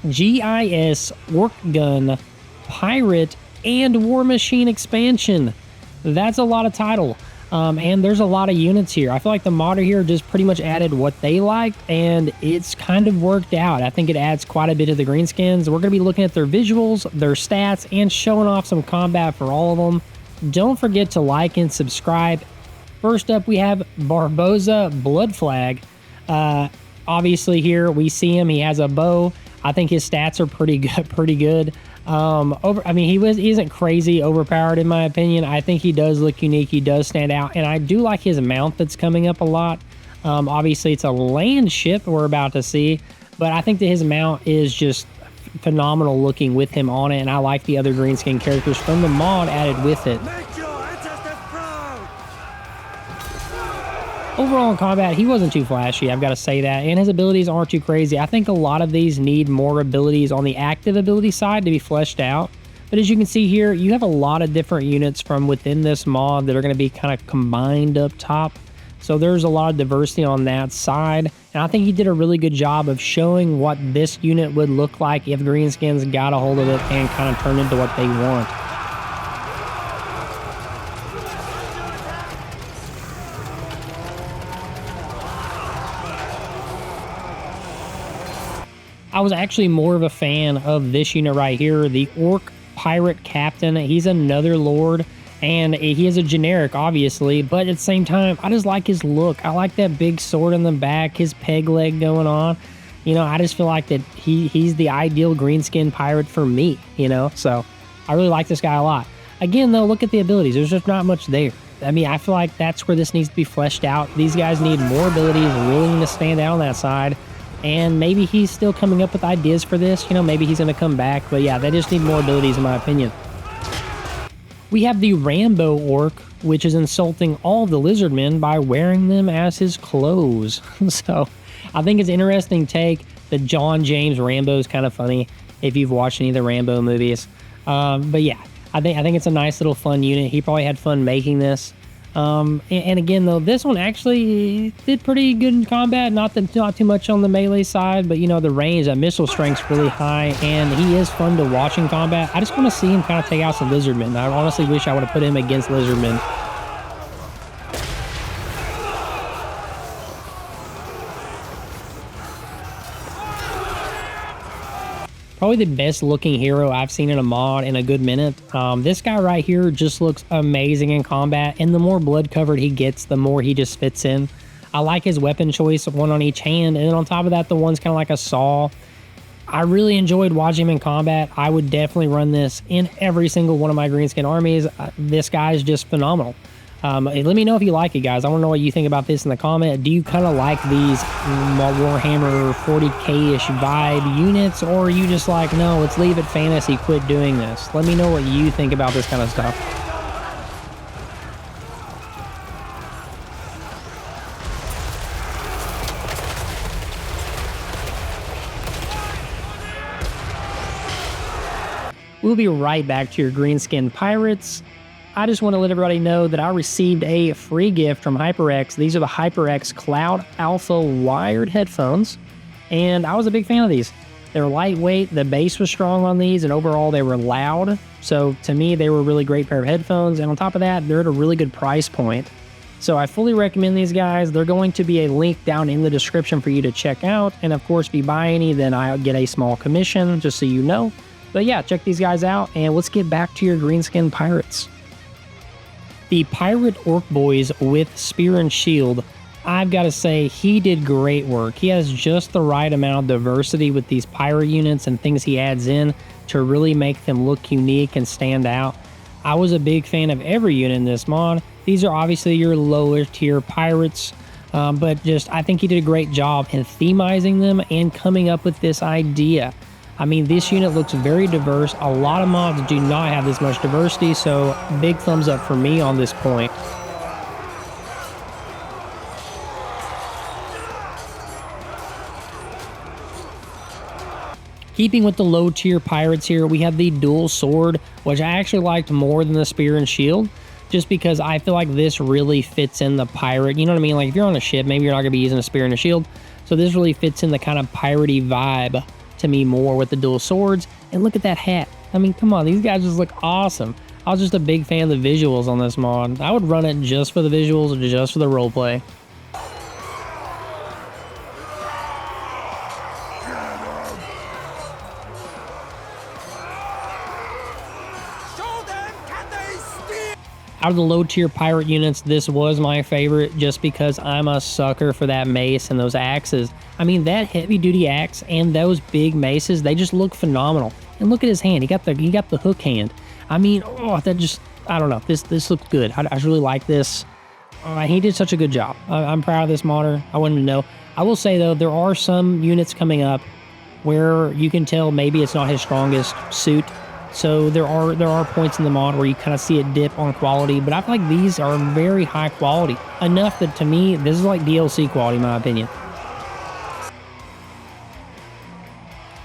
GIS Orc Gun Pirate and War Machine expansion. That's a lot of title. And there's a lot of units here. I feel like the modder here just pretty much added what they liked, and it's kind of worked out. I think it adds quite a bit of the greenskins. We're going to be looking at their visuals, their stats, and showing off some combat for all of them. Don't forget to like and subscribe. First up, we have Barboza Blood Flag. Obviously here we see him. He has a bow. I think his stats are pretty good. He isn't crazy overpowered in my opinion. I think he does look unique. He does stand out, and I do like his mount that's coming up a lot. Obviously it's a land ship we're about to see, but I think that his mount is just phenomenal looking with him on it, and I like the other greenskin characters from the mod added with it. Overall in combat, he wasn't too flashy, I've got to say that, and his abilities aren't too crazy. I think a lot of these need more abilities on the active ability side to be fleshed out. But as you can see here, you have a lot of different units from within this mod that are going to be kind of combined up top. So there's a lot of diversity on that side, and I think he did a really good job of showing what this unit would look like if greenskins got a hold of it and kind of turned into what they want. I was actually more of a fan of this unit right here, the Orc Pirate Captain. He's another lord, and he is a generic, obviously, but at the same time, I just like his look. I like that big sword in the back, his peg leg going on. You know, I just feel like that he's the ideal greenskin pirate for me, you know? So I really like this guy a lot. Again, though, look at the abilities. There's just not much there. I mean, I feel like that's where this needs to be fleshed out. These guys need more abilities, willing to stand out on that side. And maybe he's still coming up with ideas for this. You know, maybe he's going to come back. But yeah, they just need more abilities in my opinion. We have the Rambo Orc, which is insulting all the lizardmen by wearing them as his clothes. So I think it's an interesting take. The John James Rambo is kind of funny if you've watched any of the Rambo movies. But yeah, I think it's a nice little fun unit. He probably had fun making this. And again, though, this one actually did pretty good in combat. Not too much on the melee side, but you know, the range, that missile strength's really high, and he is fun to watch in combat. I just want to see him kind of take out some lizardmen. I honestly wish I would have put him against lizardmen. Probably the best looking hero I've seen in a mod in a good minute. This guy right here just looks amazing in combat, and the more blood covered he gets, the more he just fits in. I like his weapon choice, one on each hand, and then on top of that, the one's kind of like a saw. I really enjoyed watching him in combat. I would definitely run this in every single one of my greenskin armies. This guy is just phenomenal. Let me know if you like it, guys. I want to know what you think about this in the comment. Do you kind of like these Warhammer 40k-ish vibe units, or are you just like, no, let's leave it fantasy, quit doing this? Let me know what you think about this kind of stuff. We'll be right back to your greenskin pirates. I just want to let everybody know that I received a free gift from HyperX. These are the HyperX Cloud Alpha wired headphones, and I was a big fan of these. They're lightweight, the bass was strong on these, and overall they were loud. So to me, they were a really great pair of headphones, and on top of that, they're at a really good price point. So I fully recommend these guys. They're going to be a link down in the description for you to check out, and of course, if you buy any, then I'll get a small commission, just so you know. But yeah, check these guys out, and let's get back to your greenskin pirates. The Pirate Orc Boys with Spear and Shield, I've got to say, he did great work. He has just the right amount of diversity with these pirate units and things he adds in to really make them look unique and stand out. I was a big fan of every unit in this mod. These are obviously your lower tier pirates, but I think he did a great job in themizing them and coming up with this idea. I mean, this unit looks very diverse. A lot of mods do not have this much diversity, so big thumbs up for me on this point. Keeping with the low tier pirates here, we have the dual sword, which I actually liked more than the spear and shield, just because I feel like this really fits in the pirate. You know what I mean? Like if you're on a ship, maybe you're not going to be using a spear and a shield. So this really fits in the kind of piratey vibe to me more with the dual swords. And look at that hat. I mean, come on, these guys just look awesome. I was just a big fan of the visuals on this mod. I would run it just for the visuals or just for the roleplay. Out of the low tier pirate units, this was my favorite just because I'm a sucker for that mace and those axes. I mean, that heavy duty axe and those big maces, they just look phenomenal. And look at his hand. He got the hook hand. I mean, oh, that just, I don't know. This looks good. I really like this. He did such a good job. I'm proud of this modder. I wanted to know. I will say though, there are some units coming up where you can tell maybe it's not his strongest suit. So there are points in the mod where you kind of see it dip on quality, but I feel like these are very high quality. Enough that to me, this is like DLC quality in my opinion.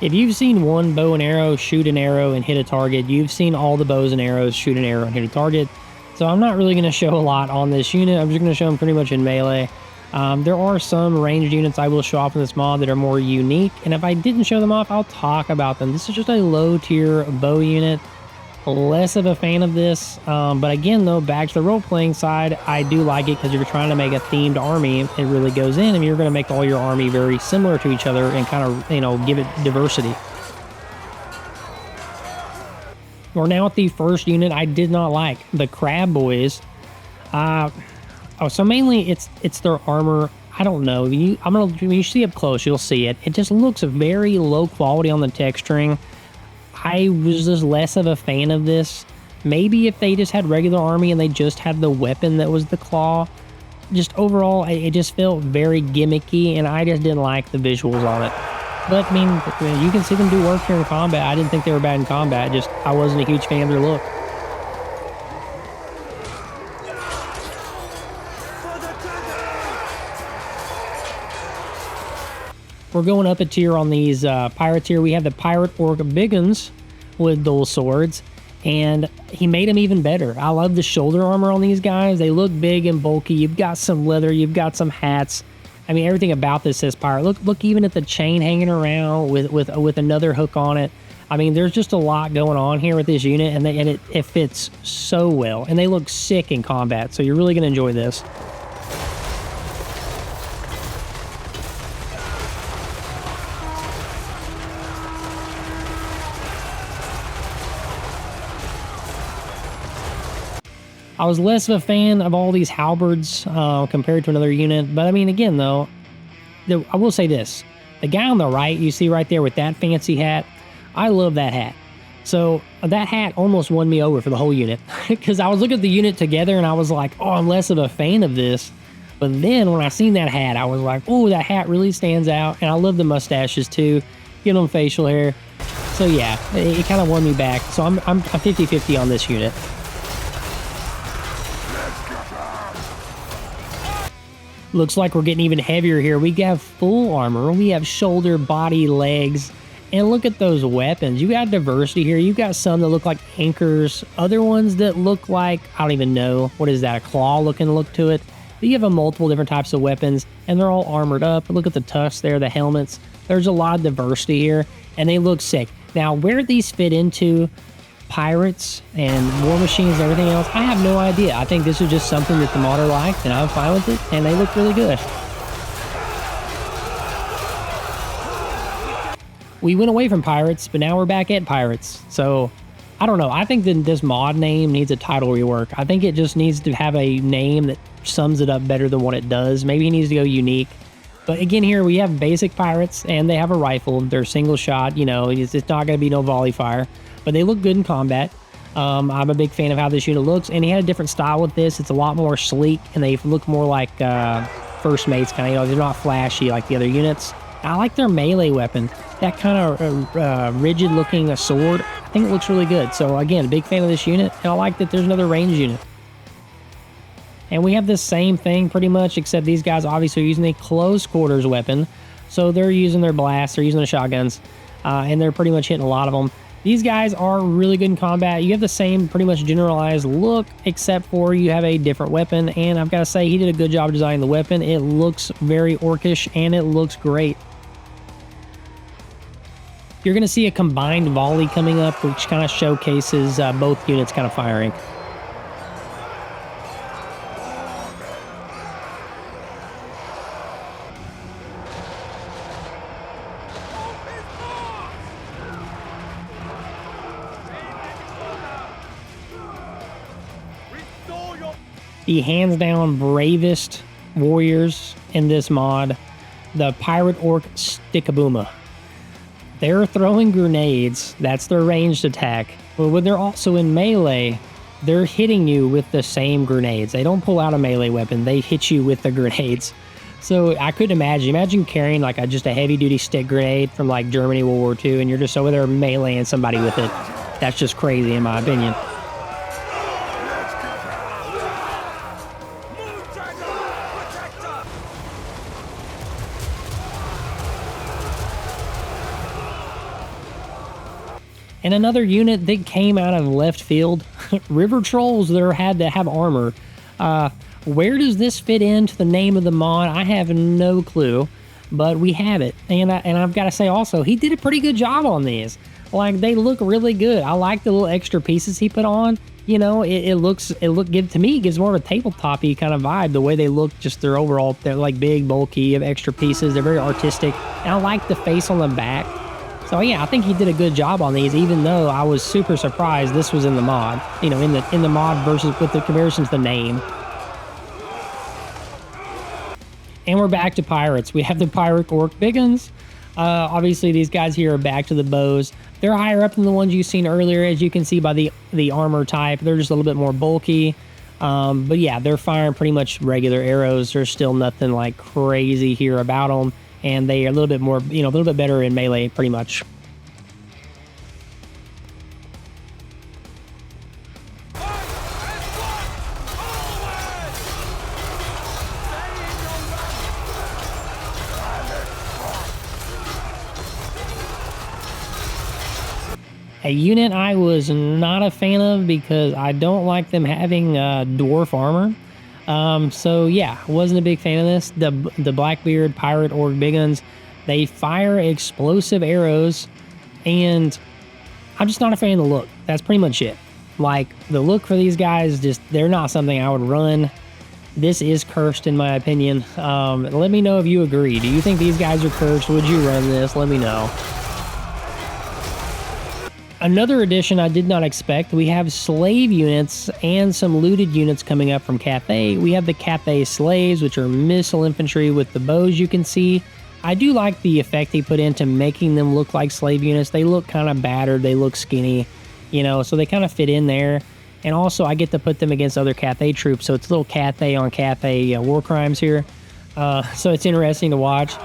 If you've seen one bow and arrow shoot an arrow and hit a target, you've seen all the bows and arrows shoot an arrow and hit a target. So I'm not really going to show a lot on this unit. I'm just going to show them pretty much in melee. There are some ranged units I will show off in this mod that are more unique, and if I didn't show them off, I'll talk about them. This is just a low tier bow unit. Less of a fan of this, but again though, back to the role-playing side, I do like it because if you're trying to make a themed army, it really goes in, and you're going to make all your army very similar to each other and kind of, you know, give it diversity. We're now at the first unit I did not like, the Crab Boys. So mainly it's their armor. I don't know. When you see up close, you'll see it. It just looks very low quality on the texturing. I was just less of a fan of this. Maybe if they just had regular army and they just had the weapon that was the claw. Just overall, it just felt very gimmicky, and I just didn't like the visuals on it. But I mean, you can see them do work here in combat. I didn't think they were bad in combat. Just I wasn't a huge fan of their look. We're going up a tier on these pirates here. We have the Pirate Orc Biggins with dual swords, and he made them even better. I love the shoulder armor on these guys. They look big and bulky. You've got some leather. You've got some hats. I mean, everything about this says pirate. Look even at the chain hanging around with another hook on it. I mean, there's just a lot going on here with this unit, and it fits so well. And they look sick in combat, so you're really going to enjoy this. I was less of a fan of all these halberds compared to another unit. But I mean, again, though, I will say this. The guy on the right, you see right there with that fancy hat, I love that hat. So that hat almost won me over for the whole unit. Because I was looking at the unit together and I was like, oh, I'm less of a fan of this. But then when I seen that hat, I was like, oh, that hat really stands out. And I love the mustaches too. Give them facial hair. So yeah, it kind of won me back. So I'm 50-50 on this unit. Looks like we're getting even heavier here. We have full armor. We have shoulder, body, legs. And look at those weapons. You got diversity here. You got some that look like anchors. Other ones that look like, I don't even know. What is that? A claw looking look to it. But you have multiple different types of weapons. And they're all armored up. Look at the tusks there, the helmets. There's a lot of diversity here. And they look sick. Now, where these fit into pirates and war machines and everything else, I have no idea. I think this is just something that the modder liked, and I'm fine with it, and they look really good. We went away from pirates, but now we're back at pirates. So, I don't know. I think that this mod name needs a title rework. I think it just needs to have a name that sums it up better than what it does. Maybe it needs to go unique. But again, here we have basic pirates, and they have a rifle. They're single shot, you know, it's not going to be no volley fire. But they look good in combat. I'm a big fan of how this unit looks. And he had a different style with this. It's a lot more sleek. And they look more like first mates kind of. You know, they're not flashy like the other units. I like their melee weapon. That kind of rigid looking sword. I think it looks really good. So again, big fan of this unit. And I like that there's another range unit. And we have the same thing pretty much. Except these guys obviously are using a close quarters weapon. So they're using their blasts. They're using the shotguns. And they're pretty much hitting a lot of them. These guys are really good in combat. You have the same pretty much generalized look, except for you have a different weapon. And I've got to say, he did a good job designing the weapon. It looks very orcish, and it looks great. You're going to see a combined volley coming up, which kind of showcases both units kind of firing. The hands down bravest warriors in this mod, the Pirate Orc Stickabooma. They're throwing grenades, that's their ranged attack, but when they're also in melee, they're hitting you with the same grenades. They don't pull out a melee weapon, they hit you with the grenades. So I couldn't imagine carrying like just a heavy duty stick grenade from like Germany World War II and you're just over there meleeing somebody with it. That's just crazy in my opinion. And another unit that came out of left field, River Trolls that had to have armor. Where does this fit into the name of the mod? I have no clue, but we have it. And I've got to say also, he did a pretty good job on these. Like, they look really good. I like the little extra pieces he put on. You know, to me, it gives more of a tabletop-y kind of vibe. The way they look, just they're like big, bulky, of extra pieces. They're very artistic. And I like the face on the back. So yeah, I think he did a good job on these, even though I was super surprised this was in the mod. You know, in the mod versus with the comparison to the name. And we're back to pirates. We have the Pirate Orc Big Guns. Obviously, these guys here are back to the bows. They're higher up than the ones you've seen earlier, as you can see by the armor type. They're just a little bit more bulky. But yeah, they're firing pretty much regular arrows. There's still nothing like crazy here about them. And they are a little bit more, a little bit better in melee, pretty much. A unit I was not a fan of because I don't like them having dwarf armor. So yeah, wasn't a big fan of this. The Blackbeard Pirate Orc Big Guns, they fire explosive arrows, and I'm just not a fan of the look. That's pretty much it. Like, the look for these guys, they're not something I would run. This is cursed in my opinion. Let me know if you agree. Do you think these guys are cursed? Would you run this? Let me know. Another addition I did not expect, we have slave units and some looted units coming up from Cathay. We have the Cathay slaves, which are missile infantry with the bows you can see. I do like the effect he put into making them look like slave units. They look kind of battered, they look skinny, so they kind of fit in there. And also I get to put them against other Cathay troops, so it's a little Cathay on Cathay war crimes here. So it's interesting to watch.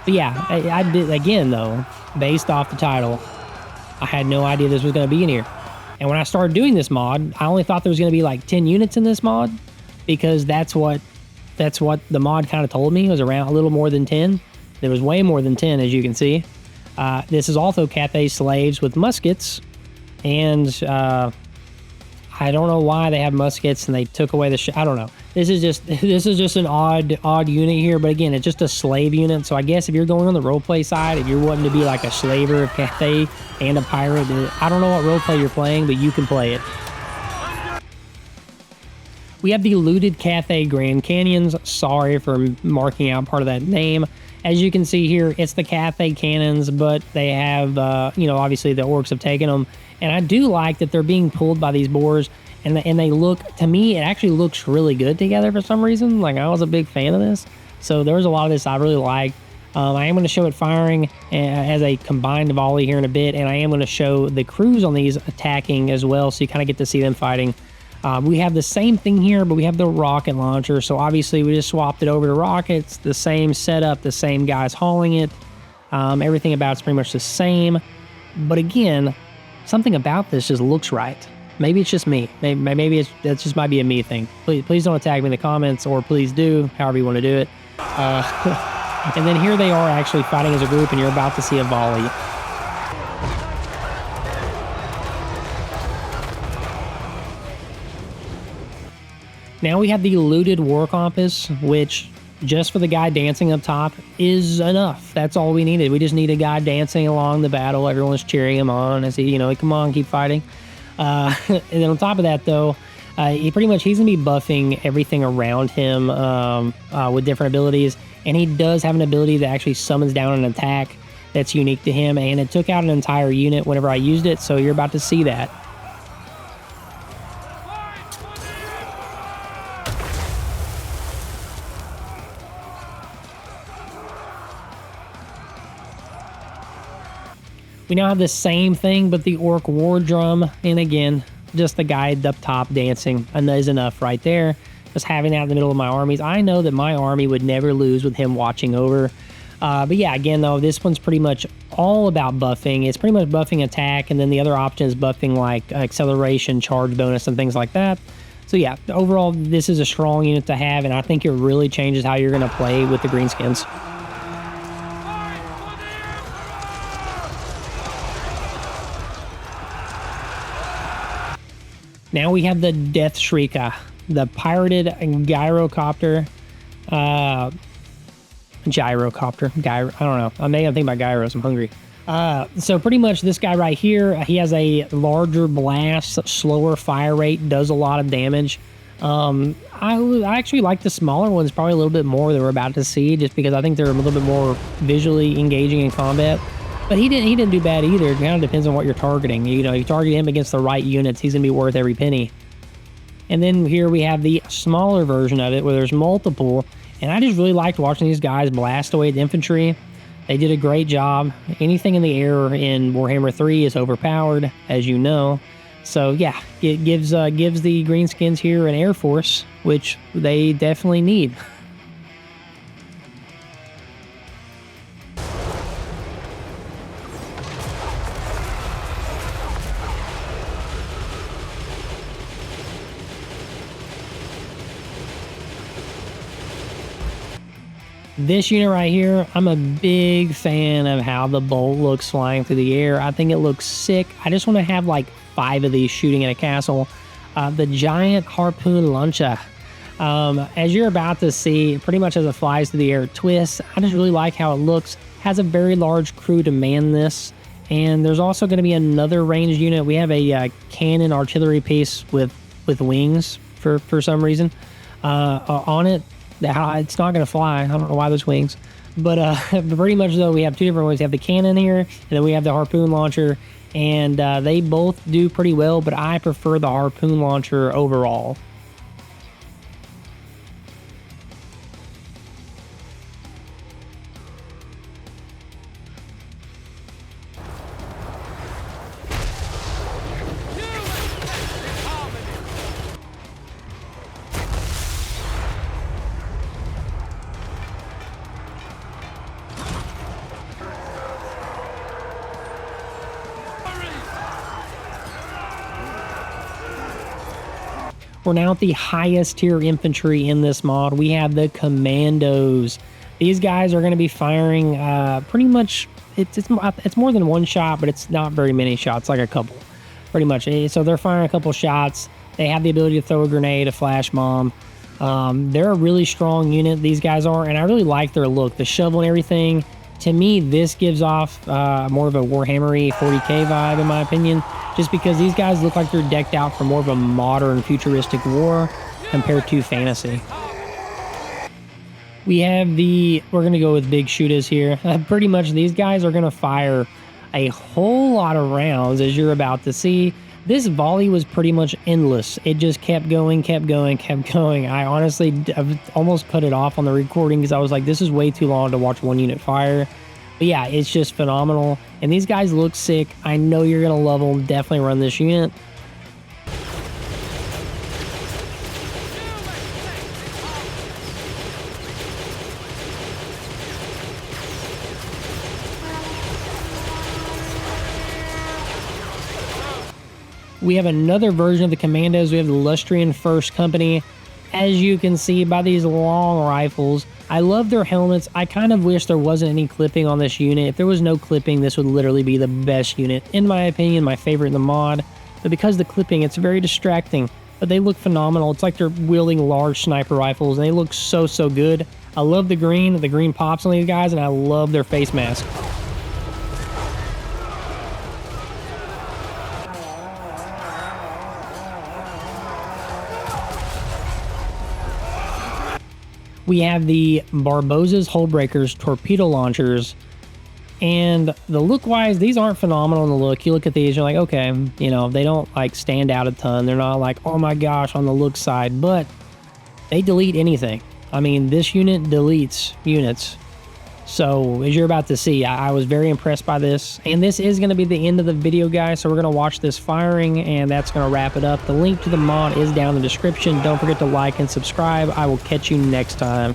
But yeah, I did, again though, based off the title, I had no idea this was going to be in here. And when I started doing this mod, I only thought there was going to be like 10 units in this mod, because that's what the mod kind of told me. It was around a little more than 10. There was way more than 10, as you can see. This is also Cathay slaves with muskets, and I don't know why they have muskets and they took away the I don't know. This is just an odd unit here, but again, it's just a slave unit. So I guess if you're going on the roleplay side, if you're wanting to be like a slaver of Cathay and a pirate, I don't know what roleplay you're playing, but you can play it. We have the looted Cathay Grand Canyons. Sorry for marking out part of that name. As you can see here, it's the Cathay cannons, but they have, obviously the orcs have taken them. And I do like that they're being pulled by these boars, and they look, to me, it actually looks really good together for some reason. Like, I was a big fan of this. So there's a lot of this I really like. I am going to show it firing as a combined volley here in a bit, and I am going to show the crews on these attacking as well, so you kind of get to see them fighting. We have the same thing here, but we have the rocket launcher. So obviously we just swapped it over to rockets, the same setup, the same guys hauling it. Everything about it's pretty much the same. But again, something about this just looks right. Maybe it's just me. Maybe that just might be a me thing. Please don't attack me in the comments, or please do, however you want to do it. And then here they are actually fighting as a group, and you're about to see a volley. Now we have the looted war compass, which just for the guy dancing up top is enough. That's all we needed. We just need a guy dancing along the battle. Everyone's cheering him on as he, you know, come on, keep fighting. And then on top of that, though, he's going to be buffing everything around him with different abilities. And he does have an ability that actually summons down an attack that's unique to him. And it took out an entire unit whenever I used it. So you're about to see that. We now have the same thing, but the Orc War Drum. And again, just the guy up top dancing is enough right there. Just having that in the middle of my armies. I know that my army would never lose with him watching over. But yeah, again, though, this one's pretty much all about buffing. It's pretty much buffing attack, and then the other option is buffing like acceleration, charge bonus, and things like that. So yeah, overall, this is a strong unit to have, and I think it really changes how you're going to play with the greenskins. Now we have the Death Shrieker, the pirated gyrocopter. I don't know. I'm thinking about gyros. I'm hungry. So pretty much this guy right here, he has a larger blast, slower fire rate, does a lot of damage. I actually like the smaller ones probably a little bit more that we're about to see, just because I think they're a little bit more visually engaging in combat. But he didn't do bad either. It kind of depends on what you're targeting. You know, you target him against the right units, he's going to be worth every penny. And then here we have the smaller version of it where there's multiple. And I just really liked watching these guys blast away the infantry. They did a great job. Anything in the air in Warhammer 3 is overpowered, as you know. So yeah, it gives the greenskins here an air force, which they definitely need. This unit right here, I'm a big fan of how the bolt looks flying through the air. I think it looks sick. I just want to have like 5 of these shooting at a castle. The giant harpoon launcher. As you're about to see, pretty much as it flies through the air, twists. I just really like how it looks. Has a very large crew to man this. And there's also going to be another ranged unit. We have a cannon artillery piece with wings for some reason on it. It's not going to fly. I don't know why there's wings. But pretty much, though, we have 2 different ways. We have the cannon here, and then we have the harpoon launcher. And they both do pretty well, but I prefer the harpoon launcher overall. We're now at the highest tier infantry in this mod. We have the Kommandos. These guys are going to be firing pretty much, it's more than one shot, but it's not very many shots, like a couple, pretty much. So they're firing a couple shots. They have the ability to throw a grenade, a flash bomb. They're a really strong unit, these guys are, and I really like their look. The shovel and everything. To me, this gives off more of a Warhammer-y 40k vibe, in my opinion, just because these guys look like they're decked out for more of a modern, futuristic war compared to fantasy. We have we're going to go with big shooters here. Pretty much these guys are going to fire a whole lot of rounds, as you're about to see. This volley was pretty much endless. It just kept going, kept going, kept going. I honestly almost cut it off on the recording because I was like, this is way too long to watch one unit fire. But yeah, it's just phenomenal. And these guys look sick. I know you're going to love them. Definitely run this unit. We have another version of the Kommandos. We have the Lustrian First Company. As you can see by these long rifles, I love their helmets. I kind of wish there wasn't any clipping on this unit. If there was no clipping, this would literally be the best unit. In my opinion, my favorite in the mod. But because of the clipping, it's very distracting. But they look phenomenal. It's like they're wielding large sniper rifles, and they look so, so good. I love the green pops on these guys, and I love their face mask. We have the Barbossa's Hullbreakers torpedo launchers, and the look-wise, these aren't phenomenal in the look. You look at these, you're like, okay, you know, they don't like stand out a ton. They're not like, oh my gosh, on the look side, but they delete anything. I mean, this unit deletes units. So as you're about to see, I was very impressed by this. And this is going to be the end of the video, guys. So we're going to watch this firing, and that's going to wrap it up. The link to the mod is down in the description. Don't forget to like and subscribe. I will catch you next time.